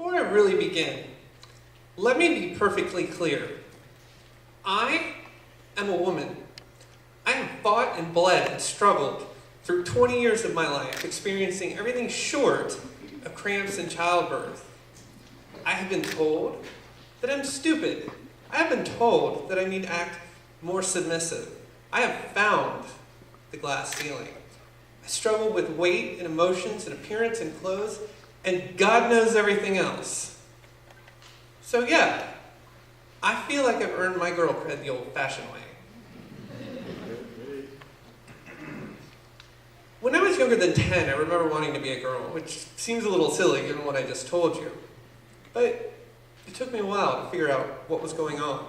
Before I really begin, let me be perfectly clear. I am a woman. I have fought and bled and struggled through 20 years of my life, experiencing everything short of cramps and childbirth. I have been told that I'm stupid. I have been told that I need to act more submissive. I have found the glass ceiling. I struggle with weight and emotions and appearance and clothes, and God knows everything else. So yeah, I feel like I've earned my girl cred the old-fashioned way. When I was younger than 10, I remember wanting to be a girl, which seems a little silly given what I just told you. But it took me a while to figure out what was going on.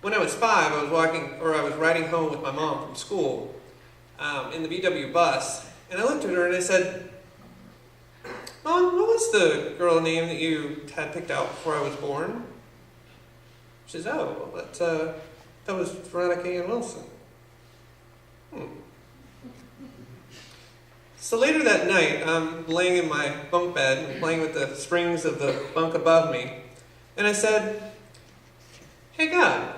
When I was 5, I was riding home with my mom from school in the VW bus, and I looked at her and I said, "Mom, what was the girl name that you had picked out before I was born?" She says, "Oh, well, that was Veronica Wilson." So later that night, I'm laying in my bunk bed and playing with the springs of the bunk above me, and I said, "Hey God,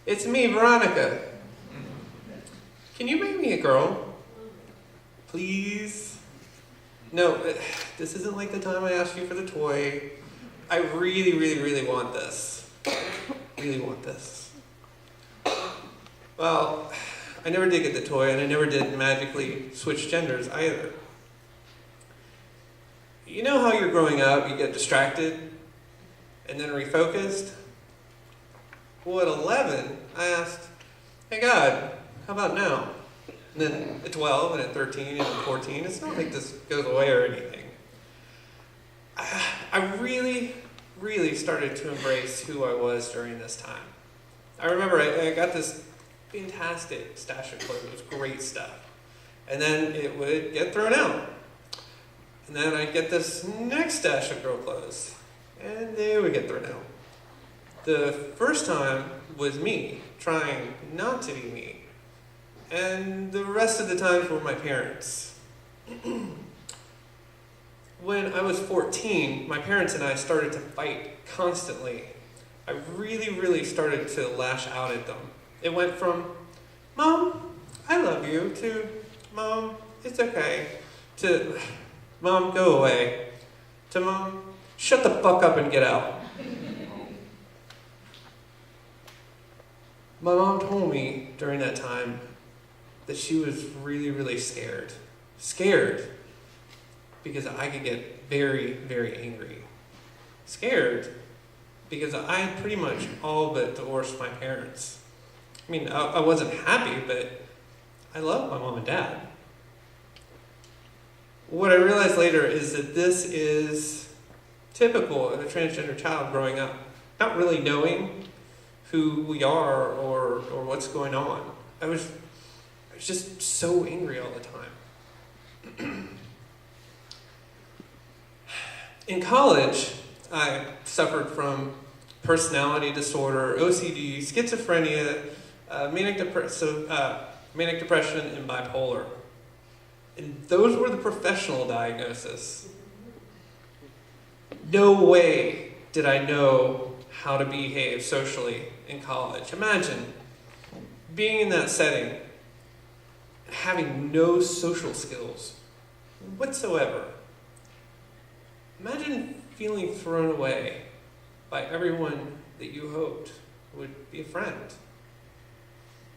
it's me, Veronica. Can you make me a girl? Please?" No, this isn't like the time I asked you for the toy. I really, really, really want this. Really want this. Well, I never did get the toy, and I never did magically switch genders either. You know how you're growing up, you get distracted, and then refocused? Well, at 11, I asked, "Hey God, how about now?" And then at 12, and at 13, and at 14, it's not like this goes away or anything. I really, really started to embrace who I was during this time. I remember I got this fantastic stash of clothes. It was great stuff. And then it would get thrown out. And then I'd get this next stash of girl clothes. And they would get thrown out. The first time was me trying not to be me. And the rest of the times were my parents. When I was 14, my parents and I started to fight constantly. I really, really started to lash out at them. It went from, "Mom, I love you," to, "Mom, it's okay," to, "Mom, go away," to, "Mom, shut the fuck up and get out." My mom told me during that time that she was really, really scared. Scared because I could get very, very angry. Scared because I had pretty much all but divorced my parents. I mean, I wasn't happy, but I loved my mom and dad. What I realized later is that this is typical of a transgender child growing up, not really knowing who we are or what's going on. I was just so angry all the time. In college, I suffered from personality disorder, OCD, schizophrenia, manic depression, and bipolar. And those were the professional diagnoses. No way did I know how to behave socially in college. Imagine being in that setting, having no social skills whatsoever. Imagine feeling thrown away by everyone that you hoped would be a friend.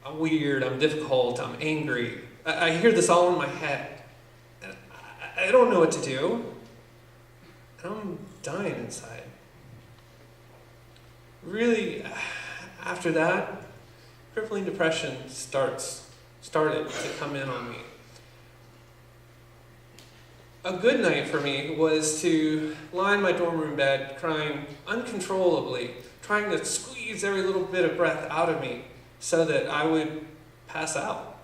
I'm weird, I'm difficult, I'm angry. I hear this all in my head. And I don't know what to do. And I'm dying inside. Really, after that, crippling depression started to come in on me. A good night for me was to lie in my dorm room bed crying uncontrollably, trying to squeeze every little bit of breath out of me so that I would pass out.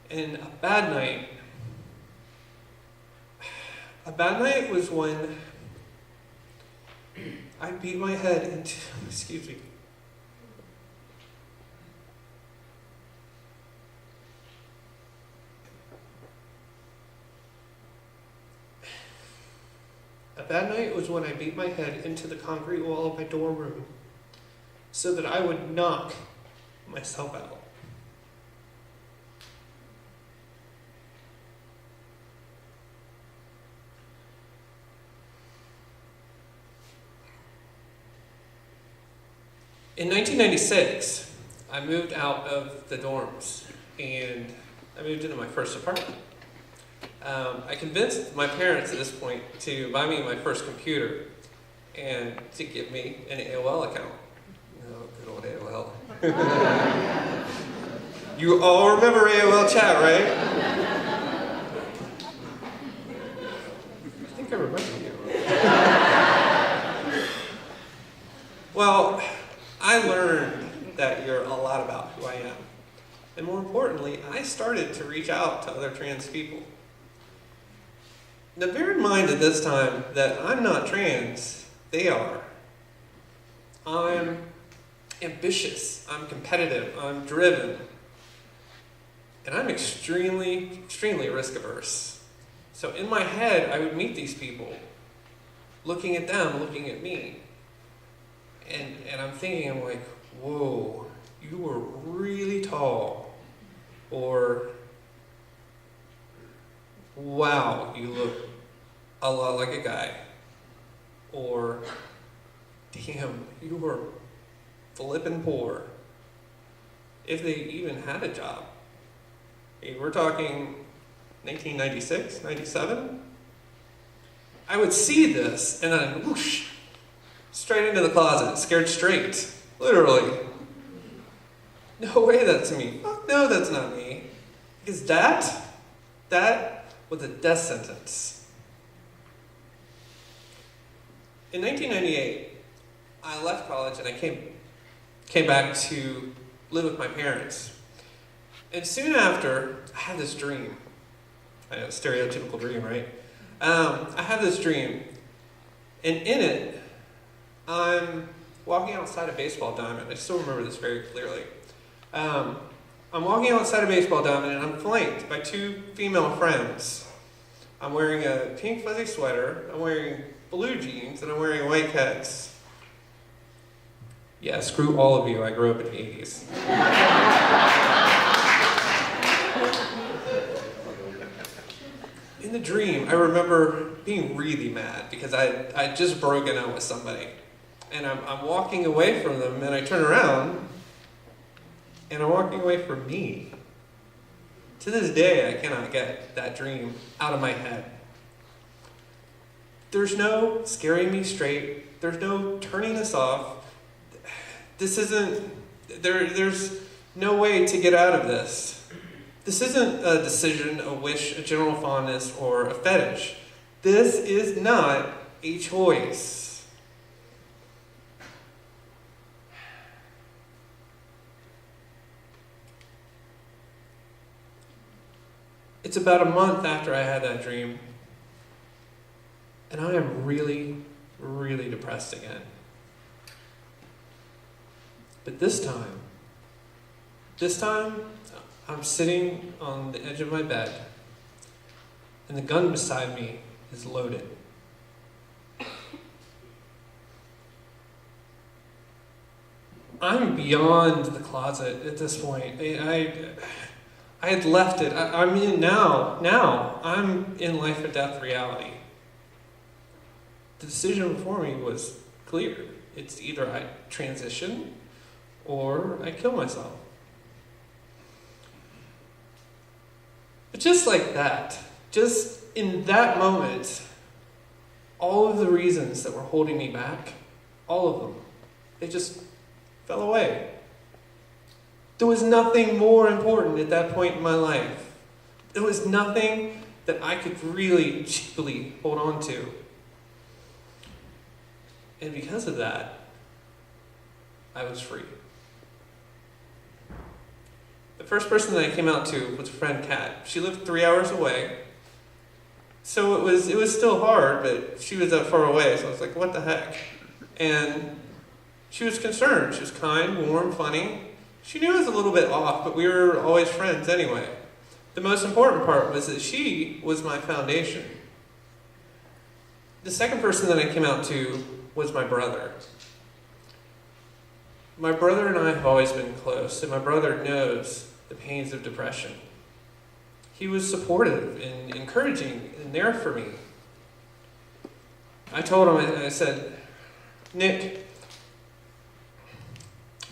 And a bad night was when I beat my head into, excuse me, A bad night was when I beat my head into the concrete wall of my dorm room so that I would knock myself out. In 1996, I moved out of the dorms and I moved into my first apartment. I convinced my parents at this point to buy me my first computer and to give me an AOL account. Oh, good old AOL. You all remember AOL chat, right? I think I remember you. Well, I learned that you're a lot about who I am. And more importantly, I started to reach out to other trans people. Now bear in mind at this time that I'm not trans, they are. I'm ambitious, I'm competitive, I'm driven, and I'm extremely risk averse. So in my head, I would meet these people, looking at them, looking at me, and I'm thinking, I'm like, whoa, you are really tall, or wow, you look a lot like a guy, or damn, you are flippin' poor, if they even had a job. Hey, we're talking 1996, 97. I would see this and then whoosh, straight into the closet, scared straight, literally. No way that's me. Fuck no, that's not me. Because that was a death sentence. In 1998, I left college and I came back to live with my parents. And soon after, I had this dream. I know, stereotypical dream, right? I had this dream, and in it, I'm walking outside a baseball diamond. I still remember this very clearly. I'm walking outside a baseball diamond, and I'm flanked by two female friends. I'm wearing a pink fuzzy sweater, I'm wearing blue jeans, and I'm wearing white Keds. Yeah, screw all of you, I grew up in the 80s. In the dream, I remember being really mad because I'd just broken up with somebody. And I'm walking away from them, and I turn around, and I'm walking away from me. To this day, I cannot get that dream out of my head. There's no scaring me straight. There's no turning this off. This isn't, there's no way to get out of this. This isn't a decision, a wish, a general fondness, or a fetish. This is not a choice. It's about a month after I had that dream, and I am really, really depressed again. But this time, I'm sitting on the edge of my bed, and the gun beside me is loaded. I'm beyond the closet at this point. I had left it. I'm in now. I'm in life or death reality. The decision before me was clear. It's either I transition or I kill myself. But just like that, just in that moment, all of the reasons that were holding me back, all of them, they just fell away. There was nothing more important at that point in my life. There was nothing that I could really cheaply hold on to. And because of that, I was free. The first person that I came out to was a friend, Kat. She lived 3 hours away. So it was still hard, but she was that far away, so I was like, what the heck? And she was concerned. She was kind, warm, funny. She knew I was a little bit off, but we were always friends anyway. The most important part was that she was my foundation. The second person that I came out to was my brother. My brother and I have always been close, and my brother knows the pains of depression. He was supportive and encouraging and there for me. I told him, I said, Nick,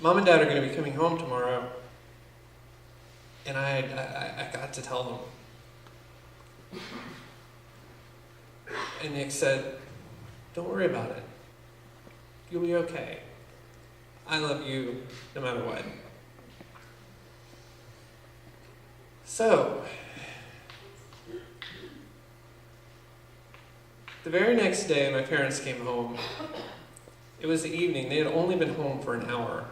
Mom and Dad are going to be coming home tomorrow, and I got to tell them. And Nick said, don't worry about it. You'll be okay. I love you no matter what. So, the very next day my parents came home. It was the evening. They had only been home for an hour.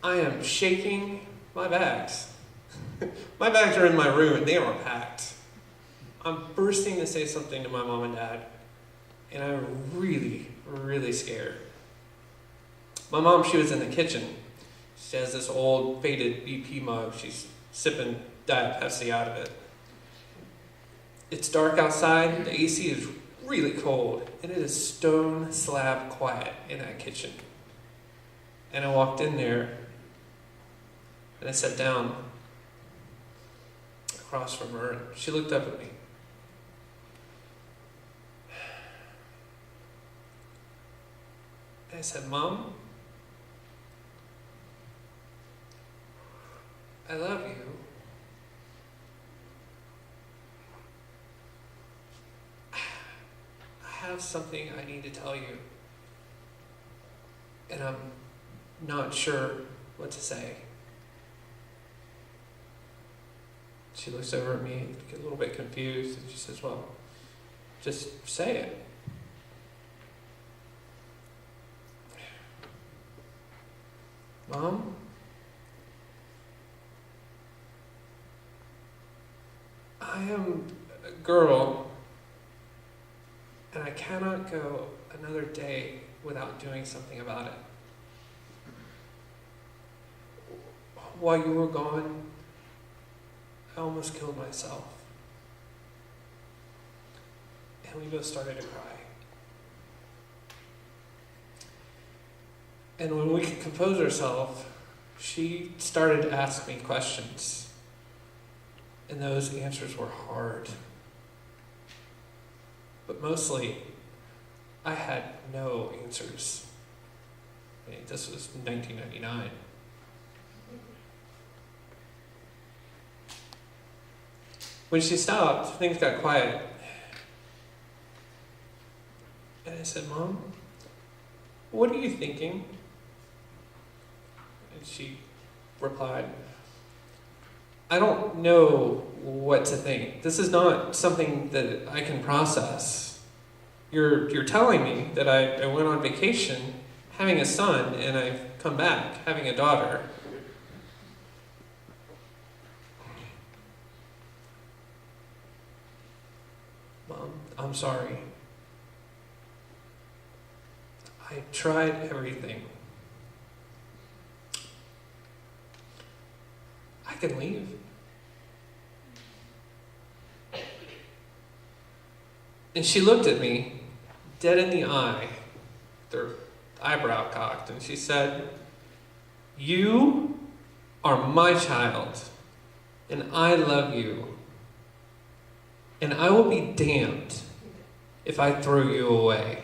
I am shaking my bags. My bags are in my room and they are packed. I'm bursting to say something to my mom and dad, and I'm really, really scared. My mom, she was in the kitchen. She has this old faded BP mug. She's sipping Diet Pepsi out of it. It's dark outside. The AC is really cold, and it is stone slab quiet in that kitchen. And I walked in there, and I sat down across from her, and she looked up at me. And I said, Mom, I love you. I have something I need to tell you, and I'm not sure what to say. She looks over at me, get a little bit confused, and she says, well, just say it. Mom, I am a girl, and I cannot go another day without doing something about it. While you were gone, I almost killed myself. And we both started to cry. And when we could compose ourselves, she started to ask me questions. And those answers were hard. But mostly, I had no answers. I mean, this was 1999. When she stopped, things got quiet. And I said, Mom, what are you thinking? And she replied, I don't know what to think. This is not something that I can process. You're telling me that I went on vacation having a son and I've come back having a daughter. Mom, I'm sorry. I tried everything. I can leave. And she looked at me, dead in the eye, their eyebrow cocked, and she said, you are my child, and I love you, and I will be damned if I throw you away.